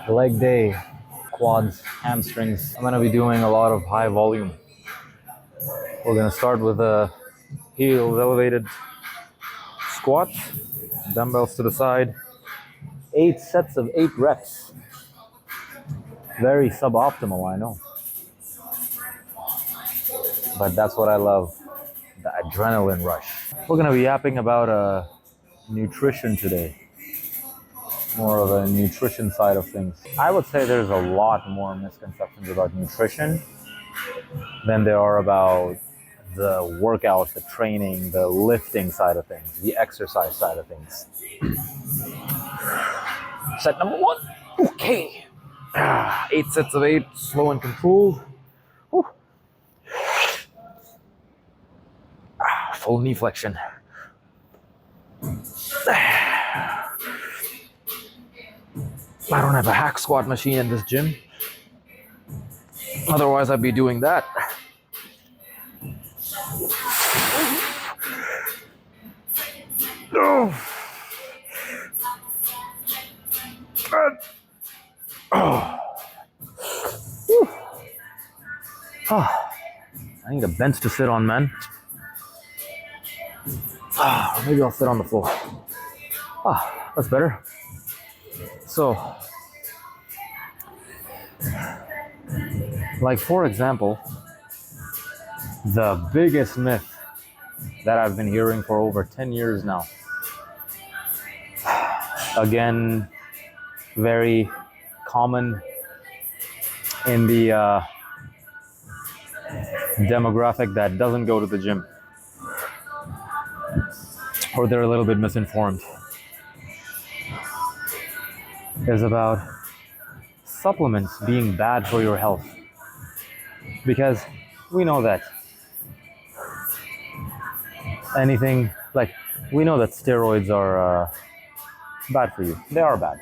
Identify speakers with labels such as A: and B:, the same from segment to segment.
A: leg day, quads, hamstrings. I'm gonna be doing a lot of high volume. We're gonna start with heels elevated squats, dumbbells to the side, 8 sets of 8 reps. Very suboptimal, I know. But that's what I love, the adrenaline rush. We're gonna be yapping about nutrition today. More of a nutrition side of things. I would say there's a lot more misconceptions about nutrition than there are about the workout, the training, the lifting side of things, the exercise side of things. Set number 1. Okay. 8 sets of 8, slow and controlled. Whew. Full knee flexion. I don't have a hack squat machine in this gym. Otherwise, I'd be doing that. I need a bench to sit on, man. Or maybe I'll sit on the floor. That's better. So, like for example, the biggest myth that I've been hearing for over 10 years now. Again, very common in the demographic that doesn't go to the gym, or they're a little bit misinformed, is about supplements being bad for your health. Because we know that we know that steroids are bad for you. They are bad.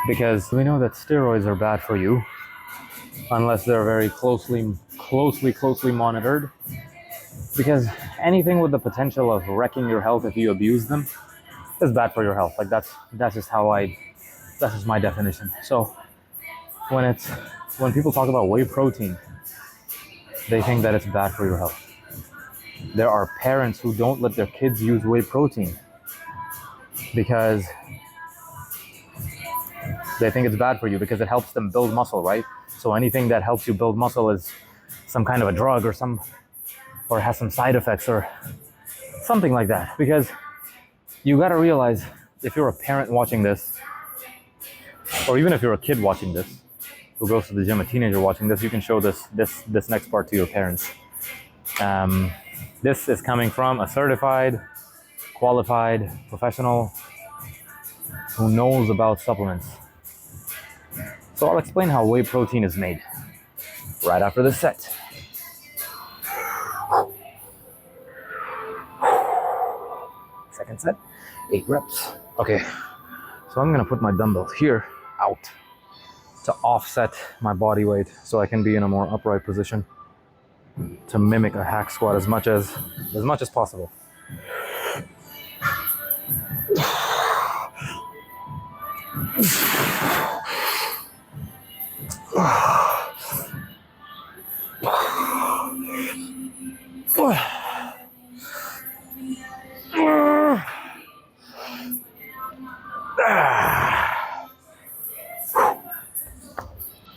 A: Because we know that steroids are bad for you unless they're very closely monitored. Because anything with the potential of wrecking your health if you abuse them is bad for your health. Like that's just my definition. So when people talk about whey protein, they think that it's bad for your health. There are parents who don't let their kids use whey protein because they think it's bad for you because it helps them build muscle, right? So anything that helps you build muscle is some kind of a drug or has some side effects or something like that. Because you gotta realize, if you're a parent watching this, or even if you're a kid watching this, who goes to the gym, a teenager watching this, you can show this next part to your parents. This is coming from a certified, qualified professional who knows about supplements. So I'll explain how whey protein is made right after this set. Second set, 8 reps. Okay, so I'm gonna put my dumbbells here out to offset my body weight so I can be in a more upright position to mimic a hack squat as much as possible.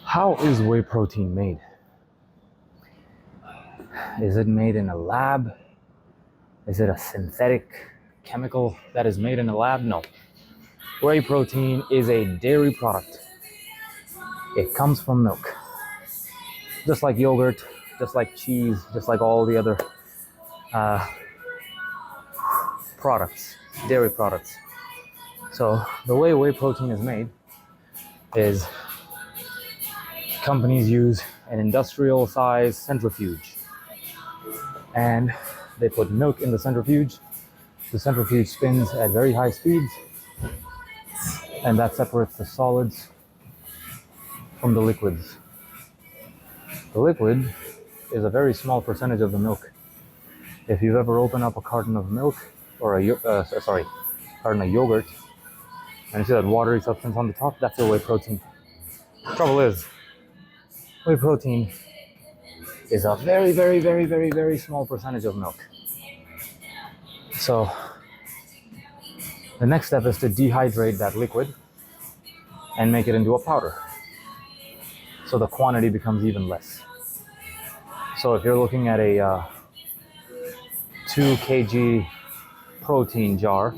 A: How is whey protein made? Is it made in a lab? Is it a synthetic chemical that is made in a lab? No. Whey protein is a dairy product. It comes from milk. Just like yogurt, just like cheese, just like all the other products, dairy products. So the way whey protein is made is companies use an industrial size centrifuge, and they put milk in the centrifuge. The centrifuge spins at very high speeds, and that separates the solids from the liquids. The liquid is a very small percentage of the milk. If you've ever opened up a carton of milk or carton of yogurt, And you see that watery substance on the top? That's your whey protein. Trouble is, whey protein is a very, very, very, very, very small percentage of milk. So the next step is to dehydrate that liquid and make it into a powder. So the quantity becomes even less. So if you're looking at a 2 kg protein jar,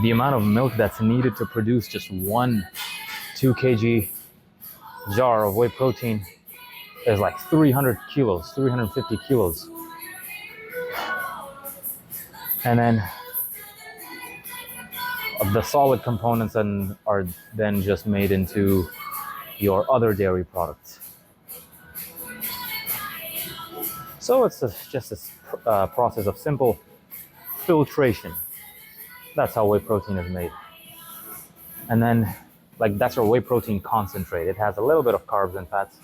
A: the amount of milk that's needed to produce just one 2 kg jar of whey protein is like 300 kilos, 350 kilos. And then the solid components are then just made into your other dairy products. So it's just a process of simple filtration. That's how whey protein is made. And then, like, that's your whey protein concentrate. It has a little bit of carbs and fats.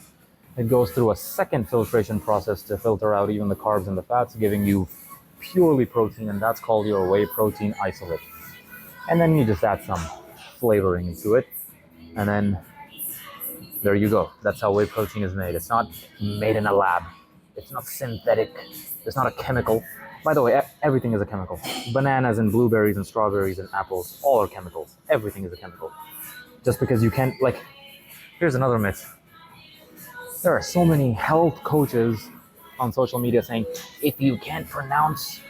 A: It goes through a second filtration process to filter out even the carbs and the fats, giving you purely protein, and that's called your whey protein isolate. And then you just add some flavoring into it, and then there you go. That's how whey protein is made. It's not made in a lab. It's not synthetic. It's not a chemical. By the way, everything is a chemical. Bananas and blueberries and strawberries and apples, all are chemicals. Everything is a chemical. Just because you can't, like, here's another myth. There are so many health coaches on social media saying, if you can't pronounce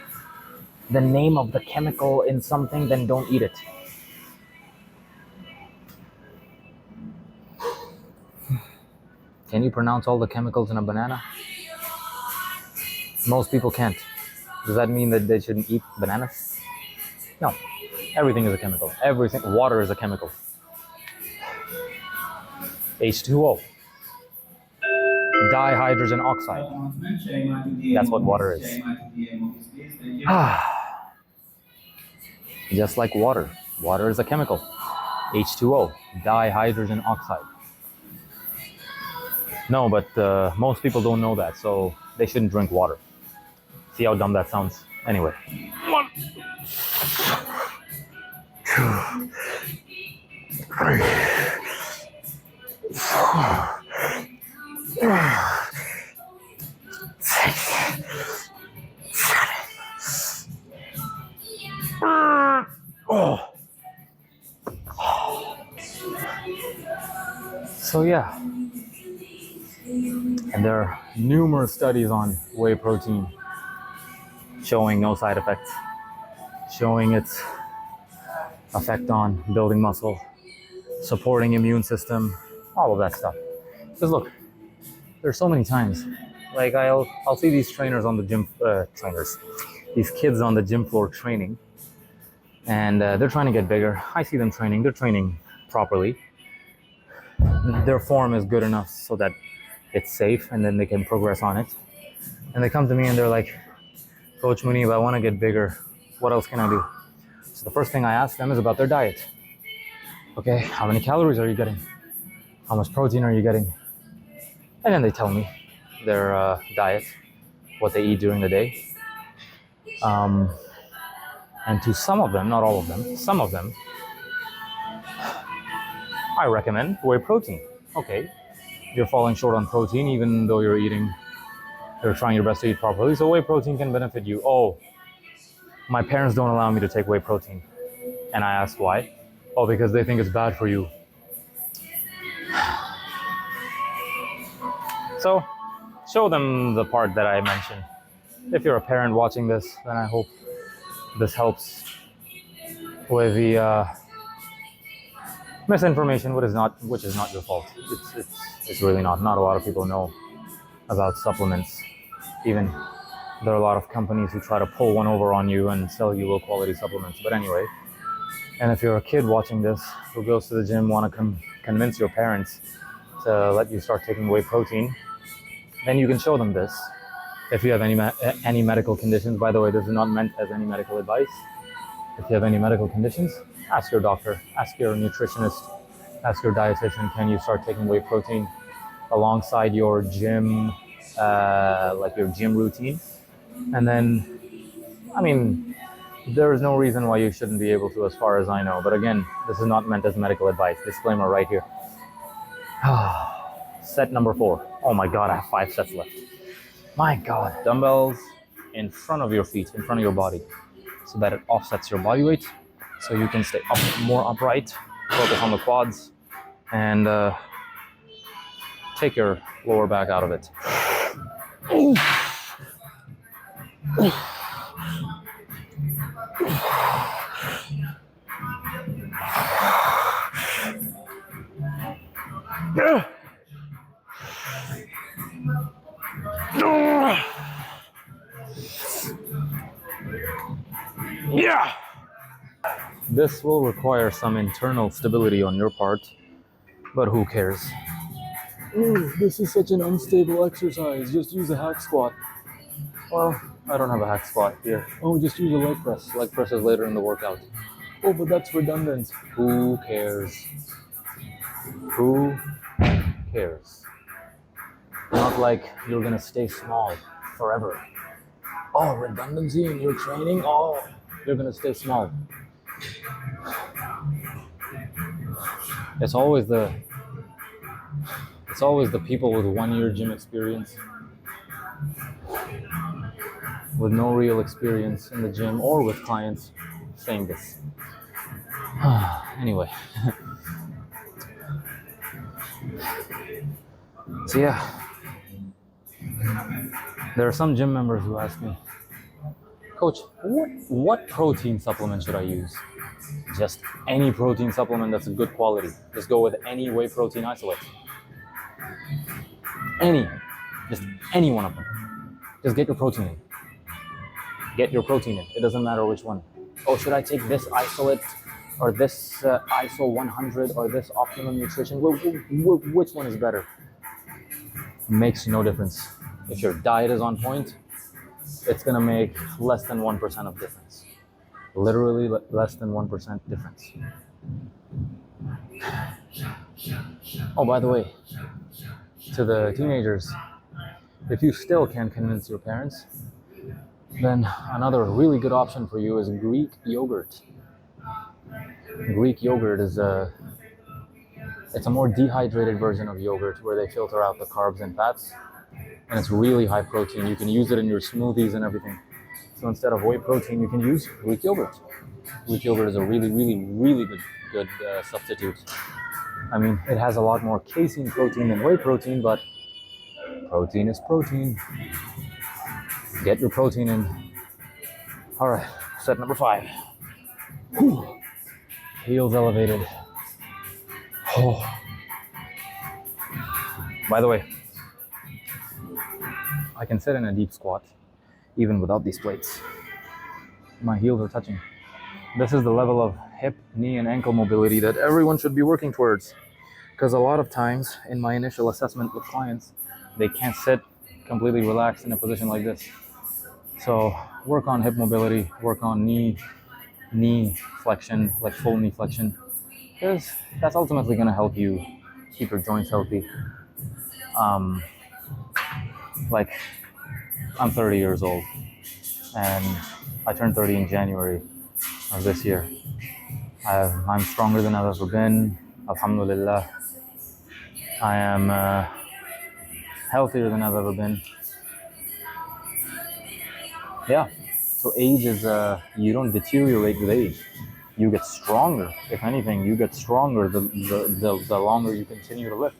A: the name of the chemical in something, then don't eat it. Can you pronounce all the chemicals in a banana? Most people can't. Does that mean that they shouldn't eat bananas? No. Everything is a chemical. Everything. Water is a chemical. H2O. Dihydrogen oxide. That's what water is. Just like water. Water is a chemical. H2O. Dihydrogen oxide. No, but most people don't know that, so they shouldn't drink water. See how dumb that sounds? Anyway. 1, 2, 3, 4, 6, 7. Oh. So yeah. And there are numerous studies on whey protein showing no side effects, showing its effect on building muscle, supporting immune system, all of that stuff. Because look, there's so many times, like I'll see these trainers on the gym, these kids on the gym floor training, and they're trying to get bigger. I see them training, they're training properly. Their form is good enough so that it's safe and then they can progress on it. And they come to me and they're like, Coach Munib, I want to get bigger. What else can I do? So the first thing I ask them is about their diet. Okay, how many calories are you getting? How much protein are you getting? And then they tell me their diet, what they eat during the day. And to some of them, not all of them, some of them, I recommend whey protein. Okay, you're falling short on protein even though you're trying your best to eat properly, so whey protein can benefit you. Oh, my parents don't allow me to take whey protein. And I ask why? Oh, because they think it's bad for you. So, show them the part that I mentioned. If you're a parent watching this, then I hope this helps with the misinformation, which is not your fault. It's really not. Not a lot of people know about supplements. Even there are a lot of companies who try to pull one over on you and sell you low quality supplements. But anyway, and if you're a kid watching this who goes to the gym, want to convince your parents to let you start taking whey protein, then you can show them this. If you have any medical conditions, by the way, this is not meant as any medical advice. If you have any medical conditions, ask your doctor, ask your nutritionist, ask your dietitian, can you start taking whey protein alongside your gym, like your gym routine? And then, I mean, There is no reason why you shouldn't be able to, as far as I know. But again, this is not meant as medical advice. Disclaimer right here. Set number 4. Oh my God, I have 5 sets left. My God. Dumbbells in front of your feet, in front of your body, so that it offsets your body weight, so you can stay more upright, focus on the quads, and take your lower back out of it. Yeah. This will require some internal stability on your part, but who cares? Oh, this is such an unstable exercise. Just use a hack squat. Well, I don't have a hack squat here. Oh, just use a leg press. Leg press is later in the workout. Oh, but that's redundant. Who cares? Who cares? Not like you're gonna stay small forever. Oh, redundancy in your training? Oh, you're gonna stay small. It's always the people with 1 year gym experience, with no real experience in the gym or with clients, saying this. Anyway. So yeah, there are some gym members who ask me, Coach, what protein supplement should I use? Just any protein supplement that's a good quality. Just go with any whey protein isolate. Just any one of them. Just get your protein in. Get your protein in. It doesn't matter which one. Oh, should I take this isolate or this ISO 100 or this optimum nutrition? Which one is better? Makes no difference. If your diet is on point, it's gonna make less than 1% of difference. Literally less than 1% difference. Oh, by the way, to the teenagers, if you still can't convince your parents, then another really good option for you is Greek yogurt. Greek yogurt is it's a more dehydrated version of yogurt where they filter out the carbs and fats, and it's really high protein. You can use it in your smoothies and everything. So instead of whey protein, you can use Greek yogurt. Greek yogurt is a really, really, really good substitute. I mean, it has a lot more casein protein than whey protein, but protein is protein. Get your protein in. All right, set number 5. Whew. Heels elevated. Oh. By the way, I can sit in a deep squat even without these plates. My heels are touching. This is the level of hip, knee, and ankle mobility that everyone should be working towards. Because a lot of times in my initial assessment with clients, they can't sit completely relaxed in a position like this. So work on hip mobility, work on knee flexion, like full knee flexion, because that's ultimately going to help you keep your joints healthy. Like, I'm 30 years old, and I turned 30 in January of this year. I'm stronger than I've ever been, alhamdulillah. I am healthier than I've ever been. Yeah, so age is, you don't deteriorate with age. You get stronger. If anything, you get stronger the longer you continue to lift.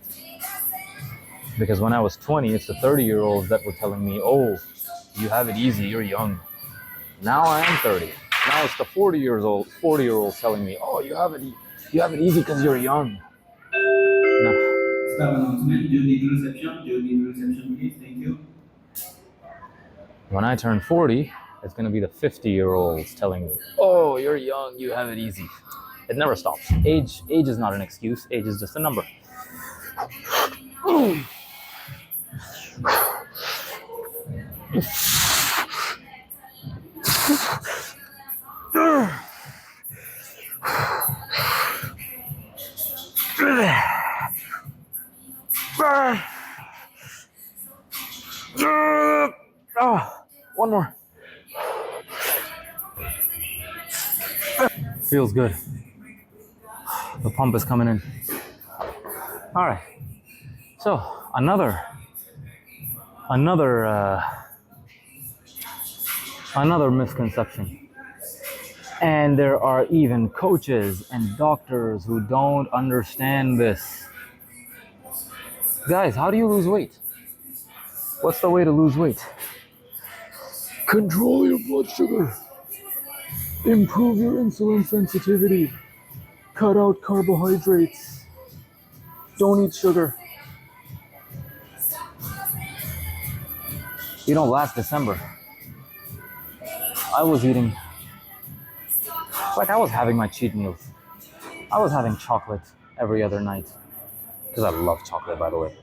A: Because when I was 20, it's the 30-year-olds that were telling me, oh, you have it easy, you're young. Now I am 30. Now it's the 40-year-olds telling me, oh, you have it easy because you're young. No.
B: Announcement. Do you need reception, please? Thank you.
A: When I turn 40, it's going to be the 50-year-olds telling me, oh, you're young, you have it easy. It never stops. Age is not an excuse. Age is just a number. One more. Feels good. The pump is coming in. All right. So another misconception. And there are even coaches and doctors who don't understand this. Guys, how do you lose weight? What's the way to lose weight? Control your blood sugar. Improve your insulin sensitivity. Cut out carbohydrates. Don't eat sugar. You know, last December, I was eating, like I was having my cheat meals. I was having chocolate every other night. Because I love chocolate, by the way.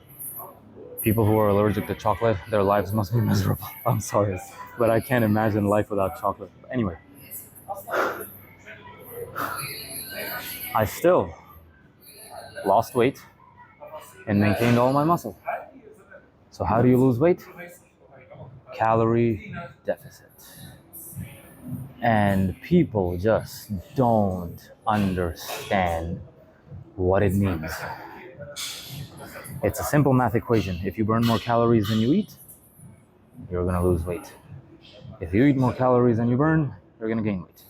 A: People who are allergic to chocolate, their lives must be miserable. I'm sorry, but I can't imagine life without chocolate. Anyway, I still lost weight and maintained all my muscle. So how do you lose weight? Calorie deficit. And people just don't understand what it means. It's a simple math equation. If you burn more calories than you eat, you're gonna lose weight. If you eat more calories than you burn, you're gonna gain weight.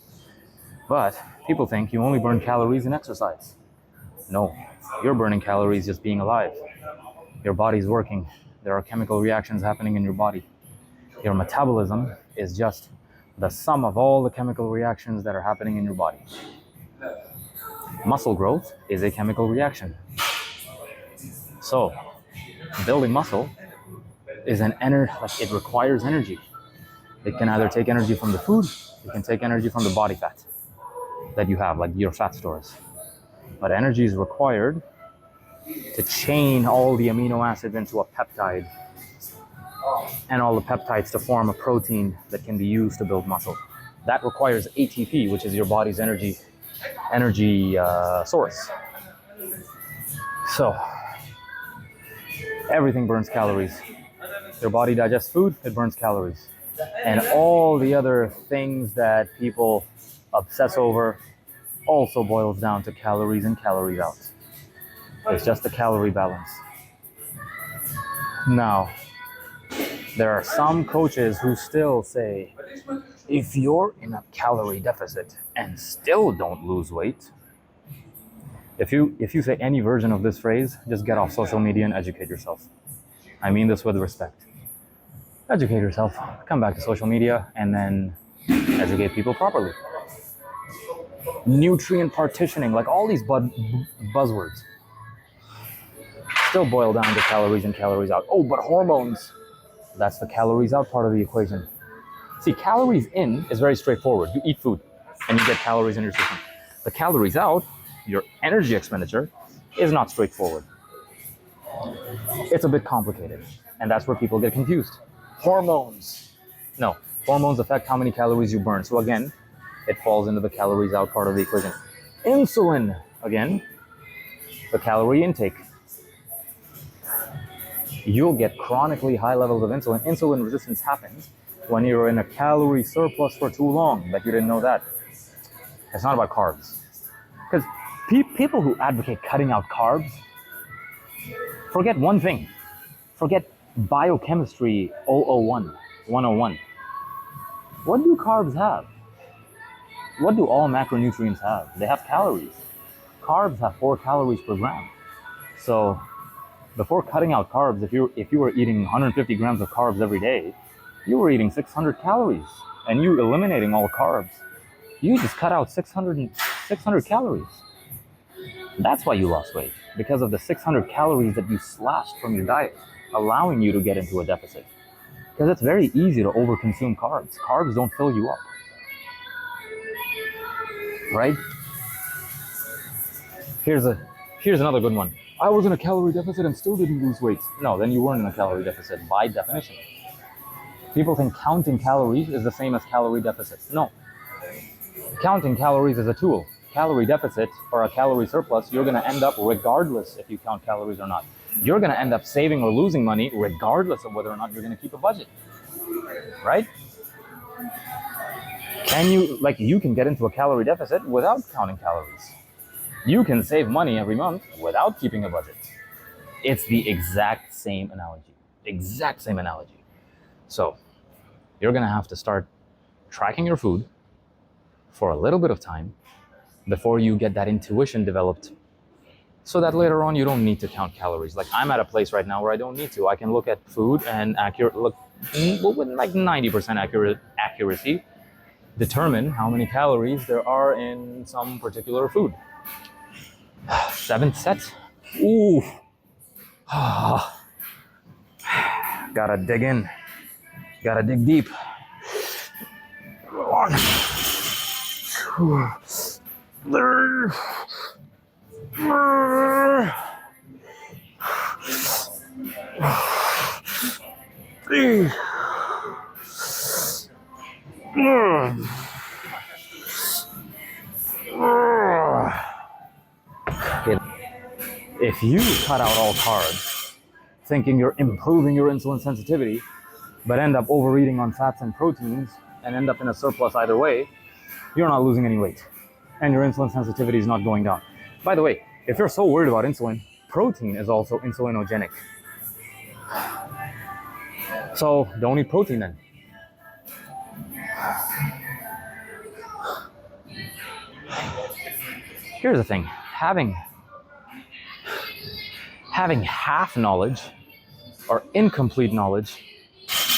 A: But people think you only burn calories in exercise. No, you're burning calories just being alive. Your body's working. There are chemical reactions happening in your body. Your metabolism is just the sum of all the chemical reactions that are happening in your body. Muscle growth is a chemical reaction. So, building muscle is it requires energy. It can either take energy from the food, it can take energy from the body fat that you have, like your fat stores. But energy is required to chain all the amino acids into a peptide, and all the peptides to form a protein that can be used to build muscle. That requires ATP, which is your body's energy source. So, everything burns calories. Your body digests food, it burns calories. And all the other things that people obsess over also boils down to calories in, calories out. It's just a calorie balance. Now, there are some coaches who still say, if you're in a calorie deficit and still don't lose weight, if you say any version of this phrase, just get off social media and educate yourself. I mean this with respect. Educate yourself, come back to social media, and then educate people properly. Nutrient partitioning, like all these buzzwords, still boil down to calories in, calories out. Oh, but hormones, that's the calories out part of the equation. See, calories in is very straightforward. You eat food and you get calories in your system. The calories out, your energy expenditure, is not straightforward. It's a bit complicated, and that's where people get confused. Hormones. No, hormones affect how many calories you burn. So again, it falls into the calories out part of the equation. Insulin, again, the calorie intake. You'll get chronically high levels of insulin. Insulin resistance happens when you're in a calorie surplus for too long, but you didn't know that. It's not about carbs. Because people who advocate cutting out carbs, forget one thing. Forget biochemistry 101. What do carbs have? What do all macronutrients have? They have calories. Carbs have 4 calories per gram. So before cutting out carbs, if you were eating 150 grams of carbs every day, you were eating 600 calories, and you eliminating all carbs. You just cut out 600 calories. That's why you lost weight, because of the 600 calories that you slashed from your diet, allowing you to get into a deficit. Because it's very easy to overconsume carbs. Carbs don't fill you up. Right? Here's another good one. I was in a calorie deficit and still didn't lose weight. No, then you weren't in a calorie deficit by definition. People think counting calories is the same as calorie deficit. No. Counting calories is a tool. Calorie deficit or a calorie surplus, you're going to end up regardless if you count calories or not. You're going to end up saving or losing money regardless of whether or not you're going to keep a budget. Right? And you can get into a calorie deficit without counting calories. You can save money every month without keeping a budget. It's the exact same analogy. Exact same analogy. So you're gonna have to start tracking your food for a little bit of time before you get that intuition developed, so that later on you don't need to count calories. Like, I'm at a place right now where I don't need to. I can look at food and look with like 90% accuracy, determine how many calories there are in some particular food. Seventh set. Ooh. Gotta dig in. Gotta dig deep. One. Two. Three. If you cut out all carbs, thinking you're improving your insulin sensitivity, but end up overeating on fats and proteins and end up in a surplus either way, you're not losing any weight. And your insulin sensitivity is not going down. By the way, if you're so worried about insulin, protein is also insulinogenic. So don't eat protein then. Here's the thing, having half knowledge or incomplete knowledge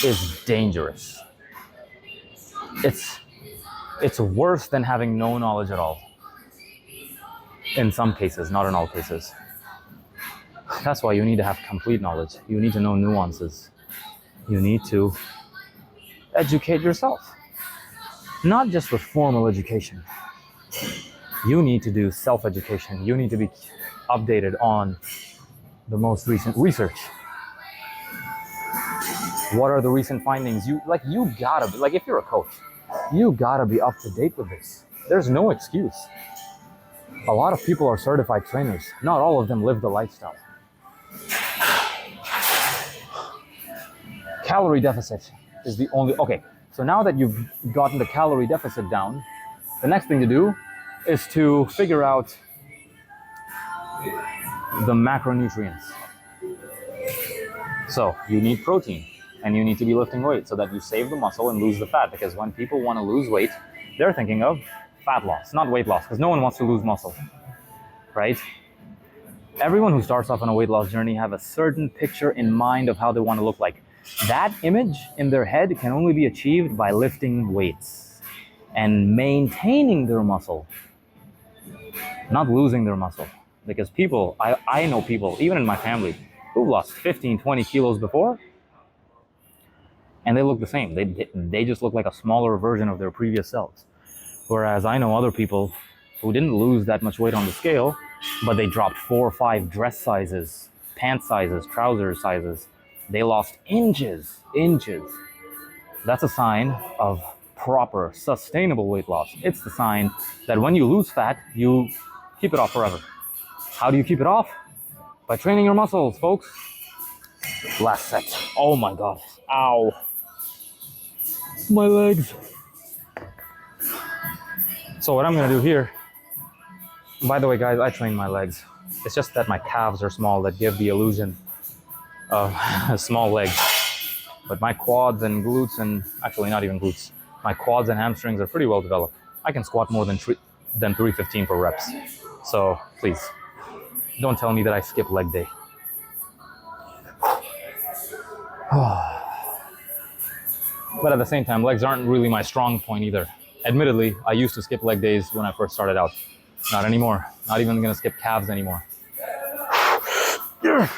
A: is dangerous. It's worse than having no knowledge at all. In some cases, not in all cases. That's why you need to have complete knowledge. You need to know nuances. You need to educate yourself. Not just with formal education. You need to do self-education. You need to be updated on the most recent research. What are the recent findings? You gotta be, like, if you're a coach, you gotta be up to date with this. There's no excuse. A lot of people are certified trainers. Not all of them live the lifestyle. Calorie deficit is the only, okay, so now that you've gotten the calorie deficit down, the next thing to do is to figure out the macronutrients. So you need protein and you need to be lifting weight so that you save the muscle and lose the fat, because when people want to lose weight, they're thinking of fat loss, not weight loss, because no one wants to lose muscle, right? Everyone who starts off on a weight loss journey have a certain picture in mind of how they want to look like. That image in their head can only be achieved by lifting weights and maintaining their muscle, not losing their muscle. Because people, I know people, even in my family, who lost 15, 20 kilos before, and they look the same. They just look like a smaller version of their previous selves. Whereas I know other people who didn't lose that much weight on the scale, but they dropped 4 or 5 dress sizes, pant sizes, trouser sizes. They lost inches. That's a sign of proper, sustainable weight loss. It's the sign that when you lose fat, you keep it off forever. How do you keep it off? By training your muscles, folks. Last set. Oh my God. Ow. My legs. So what I'm gonna do here, by the way, guys, I train my legs. It's just that my calves are small that give the illusion of small legs. But my quads and glutes, and actually not even glutes, my quads and hamstrings are pretty well developed. I can squat more than 315 per reps. So please, don't tell me that I skip leg day. But at the same time, legs aren't really my strong point either. Admittedly, I used to skip leg days when I first started out. Not anymore. Not even gonna skip calves anymore. 1,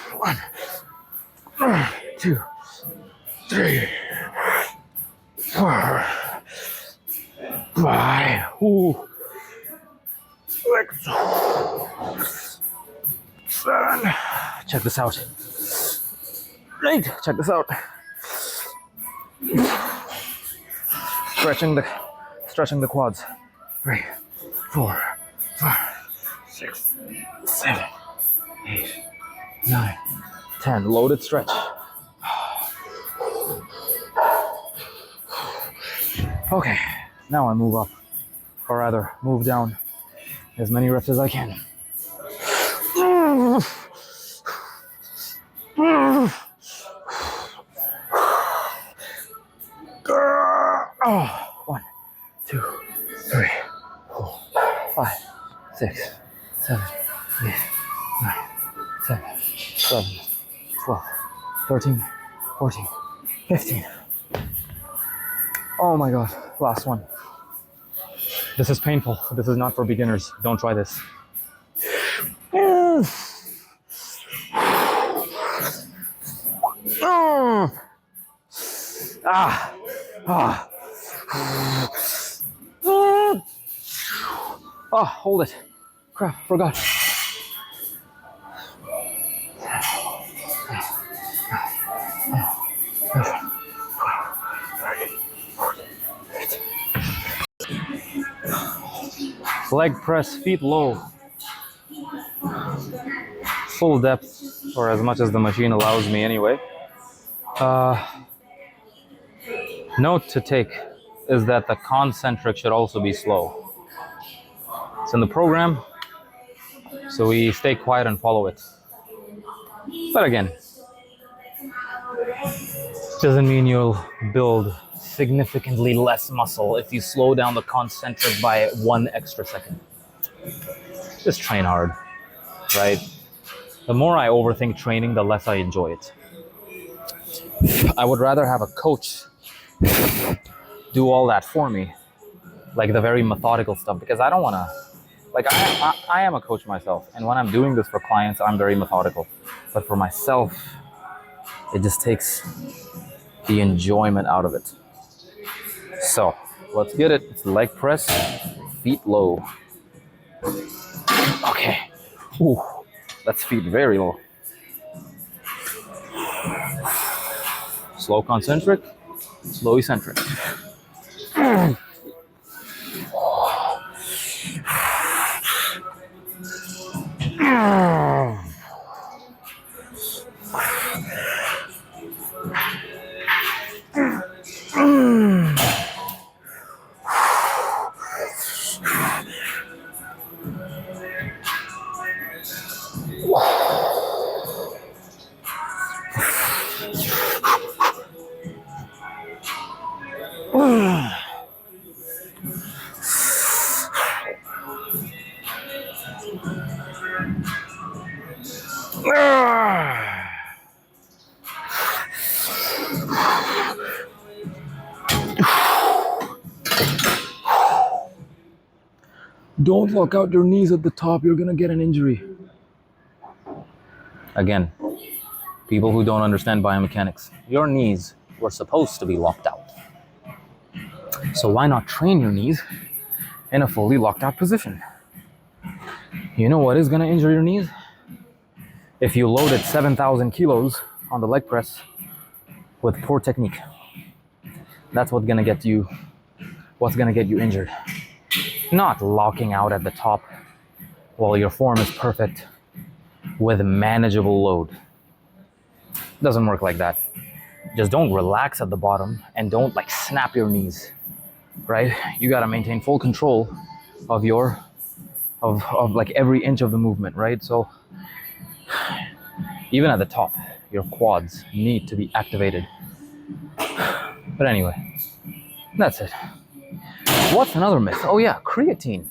A: 2, 3, 4, 5. Ooh. 6, 7. Check this out. 8. Check this out. Stretching the quads. 3, 4, 5, 6, 7, 8, 9, 10. Loaded stretch. Okay, Now I move up, or rather move down as many reps as I can. Oh, 1, 2, 3, 4, 5, 6, 7, 8, 9, 10, 11, 12, 13, 14, 15. Oh my god, last one. This is painful. This is not for beginners. Don't try this. Oh, hold it. Crap, forgot. Leg press, feet low. Full depth, or as much as the machine allows me anyway. Note to take is that the concentric should also be slow. It's in the program, so we stay quiet and follow it. But again, doesn't mean you'll build significantly less muscle if you slow down the concentric by 1 extra second. Just train hard, right? The more I overthink training, the less I enjoy it. I would rather have a coach do all that for me, like the very methodical stuff, because I don't want to, like I am a coach myself, and when I'm doing this for clients, I'm very methodical. But for myself, it just takes the enjoyment out of it. So let's get it. It's leg press, feet low. Okay. Ooh, that's feet very low. Slow concentric, slow eccentric. Don't lock out your knees at the top, you're gonna get an injury. Again, people who don't understand biomechanics, your knees were supposed to be locked out. So why not train your knees in a fully locked out position? You know what is gonna injure your knees? If you loaded 7,000 kilos on the leg press with poor technique. That's what's gonna get you injured. Not locking out at the top while your form is perfect with manageable load. Doesn't work like that. Just don't relax at the bottom and don't like snap your knees, right? You gotta maintain full control of like every inch of the movement, right? So even at the top, your quads need to be activated. But anyway, that's it. What's another myth? Oh yeah, creatine.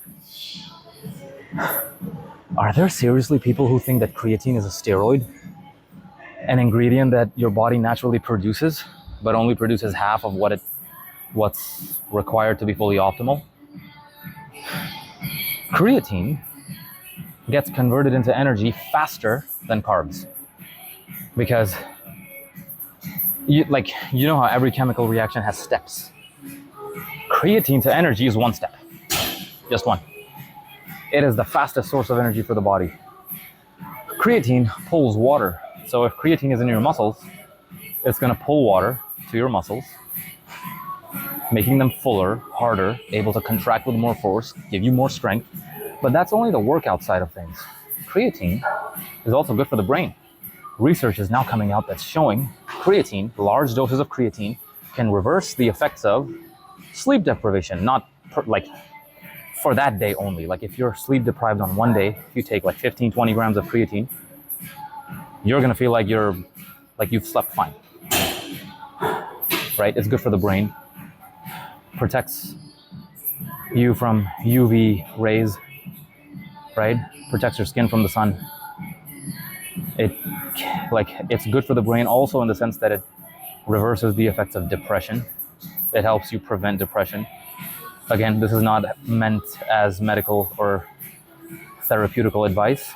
A: Are there seriously people who think that creatine is a steroid? An ingredient that your body naturally produces, but only produces half of what's required to be fully optimal? Creatine gets converted into energy faster than carbs. Because you know how every chemical reaction has steps. Creatine to energy is 1 step, just one. It is the fastest source of energy for the body. Creatine pulls water. So if creatine is in your muscles, it's gonna pull water to your muscles, making them fuller, harder, able to contract with more force, give you more strength. But that's only the workout side of things. Creatine is also good for the brain. Research is now coming out that's showing large doses of creatine can reverse the effects of sleep deprivation, not like for that day only. Like if you're sleep deprived on one day, if you take like 15, 20 grams of creatine, you're gonna feel like you've slept fine, right? It's good for the brain, protects you from UV rays, right? Protects your skin from the sun. It's good for the brain also in the sense that it reverses the effects of depression. It helps you prevent depression. Again, this is not meant as medical or therapeutical advice,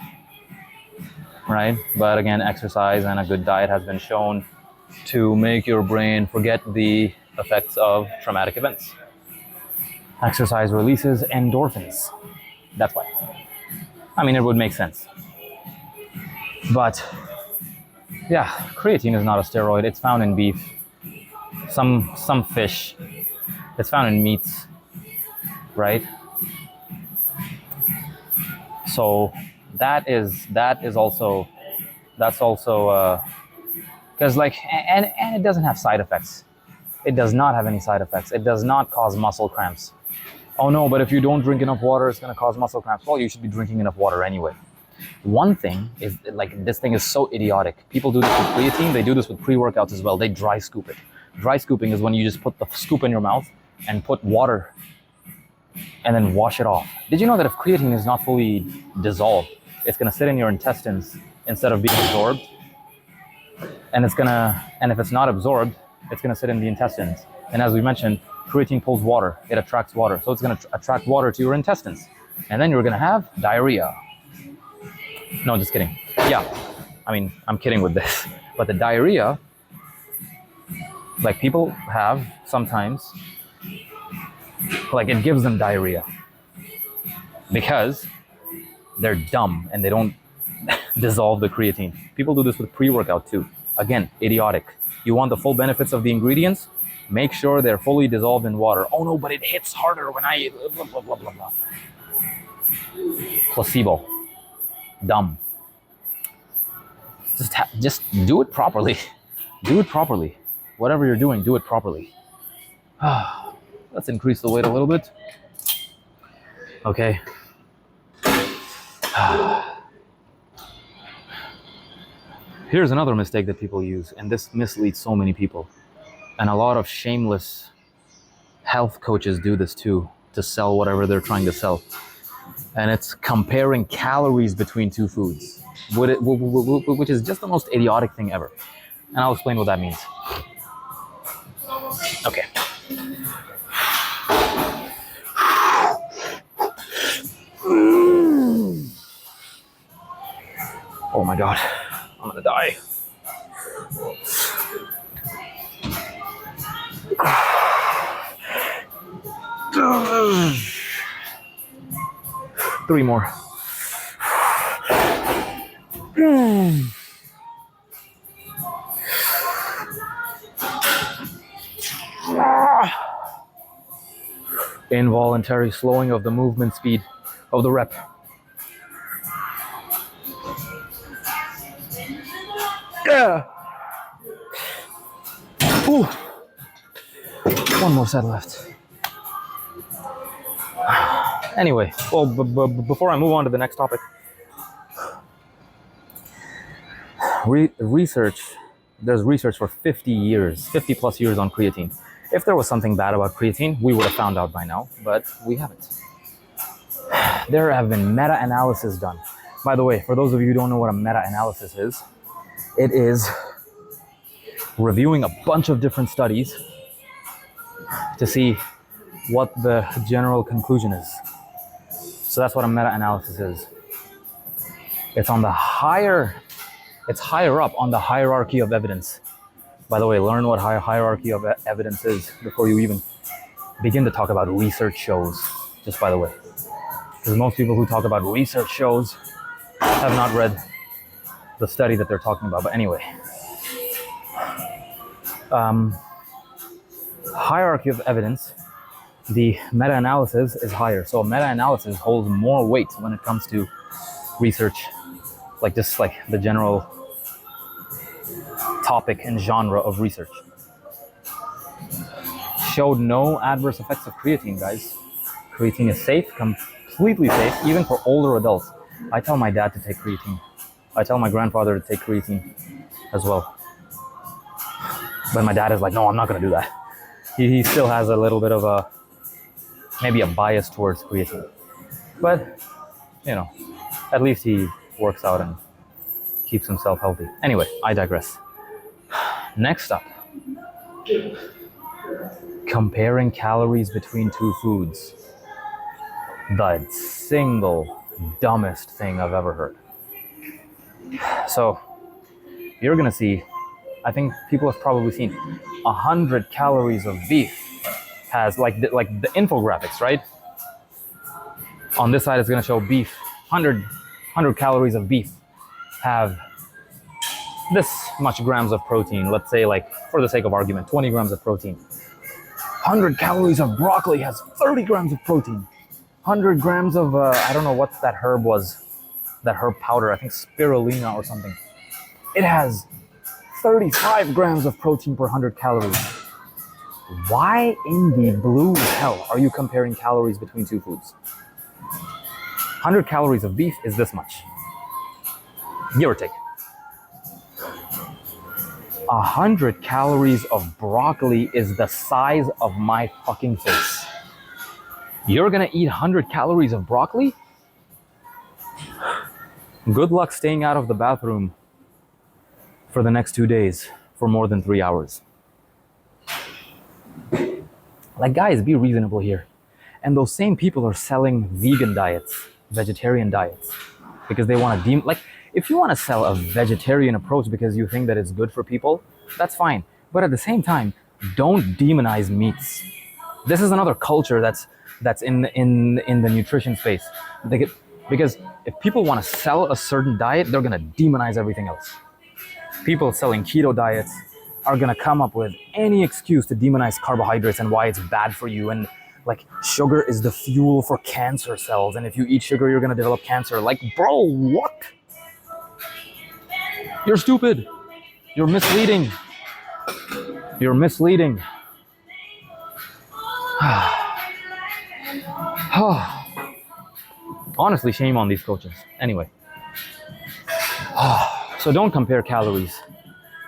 A: right? But again, exercise and a good diet has been shown to make your brain forget the effects of traumatic events. Exercise releases endorphins. That's why. I mean, it would make sense. But yeah, creatine is not a steroid. It's found in beef, some fish. It's found in meats, right? So that's also because and it doesn't have side effects. It does not have any side effects. It does not cause muscle cramps. Oh no, but if you don't drink enough water, it's going to cause muscle cramps. Well, you should be drinking enough water anyway. One thing is, like, this thing is so idiotic. People do this with creatine. They do this with pre-workouts as well. They dry scoop it. Dry scooping is when you just put the scoop in your mouth and put water and then wash it off. Did you know that if creatine is not fully dissolved, it's going to sit in your intestines instead of being absorbed? And if it's not absorbed, it's going to sit in the intestines. And as we mentioned, creatine pulls water. It attracts water. So it's going to attract water to your intestines. And then you're going to have diarrhea. No, just kidding. Yeah, I mean, I'm kidding with this. But the diarrhea, like people have sometimes, like it gives them diarrhea because they're dumb and they don't dissolve the creatine. People do this with pre-workout too. Again, idiotic. You want the full benefits of the ingredients? Make sure they're fully dissolved in water. Oh no, but it hits harder when I blah, blah, blah, blah, blah. Placebo. Dumb. Just do it properly. Do it properly. Whatever you're doing, do it properly. Let's increase the weight a little bit. Okay. Here's another mistake that people use, and this misleads so many people. And a lot of shameless health coaches do this too, to sell whatever they're trying to sell. And it's comparing calories between two foods, which is just the most idiotic thing ever. And I'll explain what that means. Okay. Oh my God, I'm gonna die. Three more. Involuntary slowing of the movement speed of the rep. Yeah. Ooh. One more set left. Anyway, well, before I move on to the next topic, there's research for 50 plus years on creatine. If there was something bad about creatine, we would have found out by now, but we haven't. There have been meta-analysis done. By the way, for those of you who don't know what a meta-analysis is, it is reviewing a bunch of different studies to see what the general conclusion is. So that's what a meta-analysis is. It's higher up on the hierarchy of evidence. By the way, learn what hierarchy of evidence is before you even begin to talk about research shows, just by the way. Because most people who talk about research shows have not read the study that they're talking about. But anyway, hierarchy of evidence, the meta-analysis is higher. So a meta-analysis holds more weight when it comes to research, like just like the general topic and genre of research. Showed no adverse effects of creatine, guys. Creatine is safe, completely safe, even for older adults. I tell my dad to take creatine. I tell my grandfather to take creatine as well. But my dad is like, no, I'm not going to do that. He still has a little bit of maybe a bias towards creatine. But, at least he works out and keeps himself healthy. Anyway, I digress. Next up, comparing calories between two foods. The single dumbest thing I've ever heard. So, you're gonna see, I think people have probably seen 100 calories of beef has like the infographics, right? On this side, it's gonna show beef, 100 calories of beef have this much grams of protein. Let's say, like, for the sake of argument, 20 grams of protein. 100 calories of broccoli has 30 grams of protein. 100 grams of, I don't know what that herb was, that herb powder, I think spirulina or something. It has 35 grams of protein per 100 calories. Why in the blue hell are you comparing calories between two foods? 100 calories of beef is this much, give or take. 100 calories of broccoli is the size of my fucking face. You're gonna eat 100 calories of broccoli? Good luck staying out of the bathroom for the next 2 days for more than 3 hours. Like, guys, be reasonable here. And those same people are selling vegan diets, vegetarian diets, because they want to like, if you want to sell a vegetarian approach because you think that it's good for people, that's fine. But at the same time, don't demonize meats. This is another culture that's in the nutrition space. Because if people want to sell a certain diet, they're going to demonize everything else. People selling keto diets are going to come up with any excuse to demonize carbohydrates and why it's bad for you, and like, sugar is the fuel for cancer cells, and if you eat sugar you're going to develop cancer. Like, bro, what? You're stupid. You're misleading. You're misleading. Honestly, shame on these coaches. Anyway. So don't compare calories.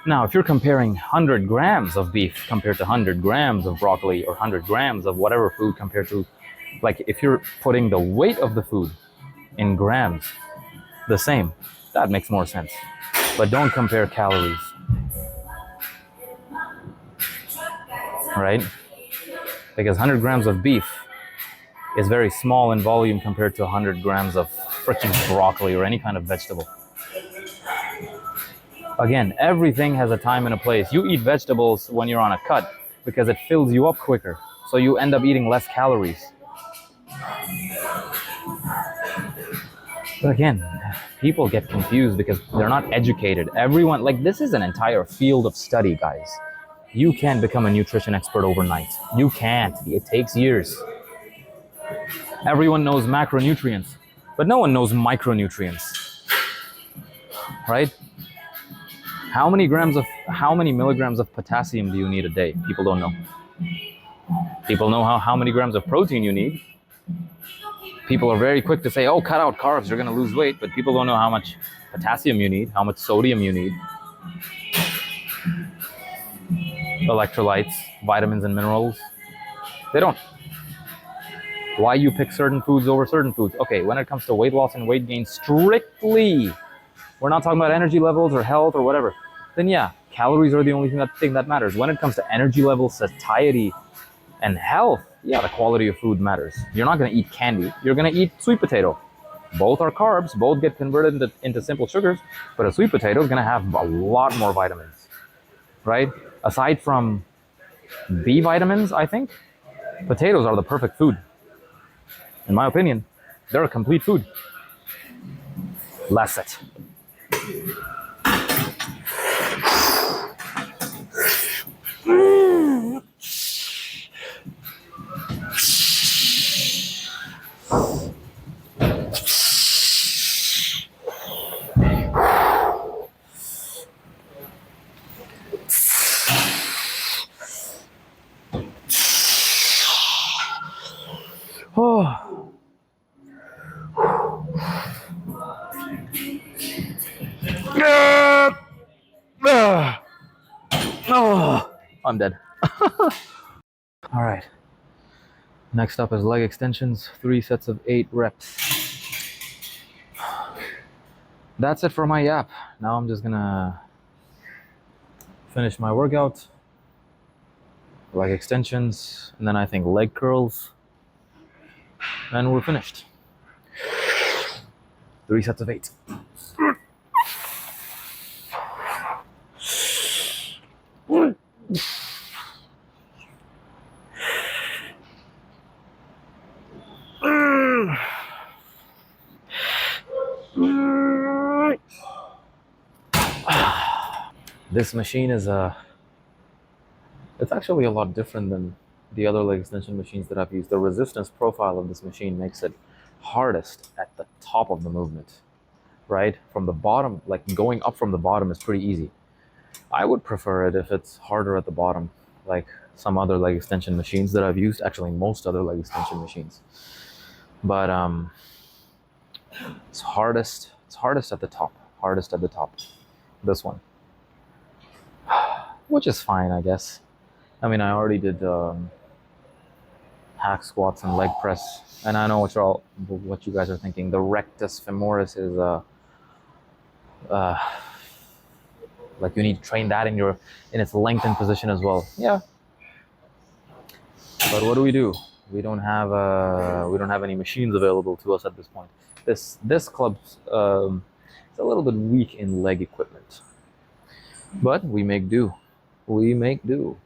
A: Now, if you're comparing 100 grams of beef compared to 100 grams of broccoli, or 100 grams of whatever food compared to, like, if you're putting the weight of the food in grams, the same, that makes more sense. But don't compare calories. Right? Because 100 grams of beef is very small in volume compared to 100 grams of freaking broccoli or any kind of vegetable. Again, everything has a time and a place. You eat vegetables when you're on a cut because it fills you up quicker, so you end up eating less calories. But again, people get confused because they're not educated. Everyone, like, this is an entire field of study, guys. You can't become a nutrition expert overnight. You can't. It takes years. Everyone knows macronutrients, but no one knows micronutrients. Right? How many milligrams of potassium do you need a day? People don't know. People know how many grams of protein you need. People are very quick to say, oh, cut out carbs, you're going to lose weight, but people don't know how much potassium you need, how much sodium you need. Electrolytes, vitamins and minerals. They don't. Why you pick certain foods over certain foods? Okay, when it comes to weight loss and weight gain, strictly, we're not talking about energy levels or health or whatever, then yeah, calories are the only thing that matters. When it comes to energy levels, satiety, and health, yeah, the quality of food matters. You're not going to eat candy. You're going to eat sweet potato. Both are carbs. Both get converted into simple sugars, but a sweet potato is going to have a lot more vitamins, right? Aside from B vitamins, I think, potatoes are the perfect food. In my opinion, they're a complete food. Last set. Oh, Oh, I'm dead. All right. Next up is leg extensions, 3 sets of 8 reps. That's it for my YAP. Now I'm just gonna finish my workout, leg extensions, and then I think leg curls, and we're finished. 3 sets of 8. This machine is it's actually a lot different than the other leg extension machines that I've used. The resistance profile of this machine makes it hardest at the top of the movement, right? From the bottom, like going up from the bottom is pretty easy. I would prefer it if it's harder at the bottom, like some other leg extension machines that I've used, actually most other leg extension machines. But it's hardest at the top, this one, which is fine, I guess. I mean, I already did hack squats and leg press, and I know what you guys are thinking. The rectus femoris is like you need to train that in its lengthened position as well. Yeah, but what do? We don't have any machines available to us at this point. This club's is a little bit weak in leg equipment, but we make do. We make do.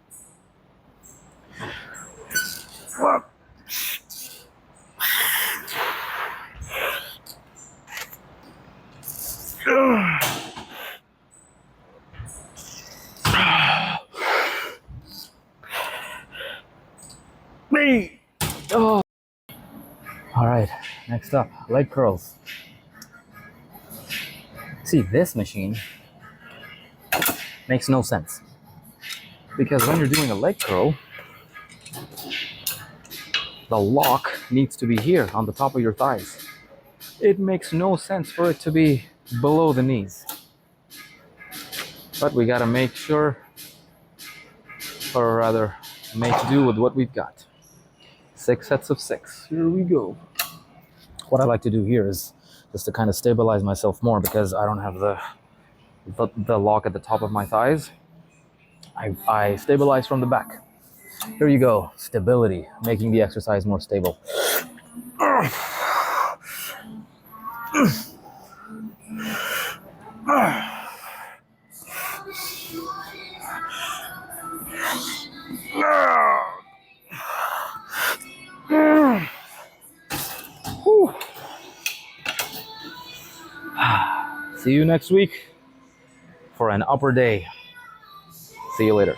A: Me. Oh. All right, next up, leg curls. See, this machine makes no sense. Because when you're doing a leg curl, the lock needs to be here on the top of your thighs. It makes no sense for it to be below the knees. But we gotta make sure, or rather, make do with what we've got. 6 sets of 6. Here we go. What I like to do here is just to kind of stabilize myself more because I don't have the lock at the top of my thighs. I stabilize from the back. Here you go. Stability, making the exercise more stable. See you next week for an upper day. See you later.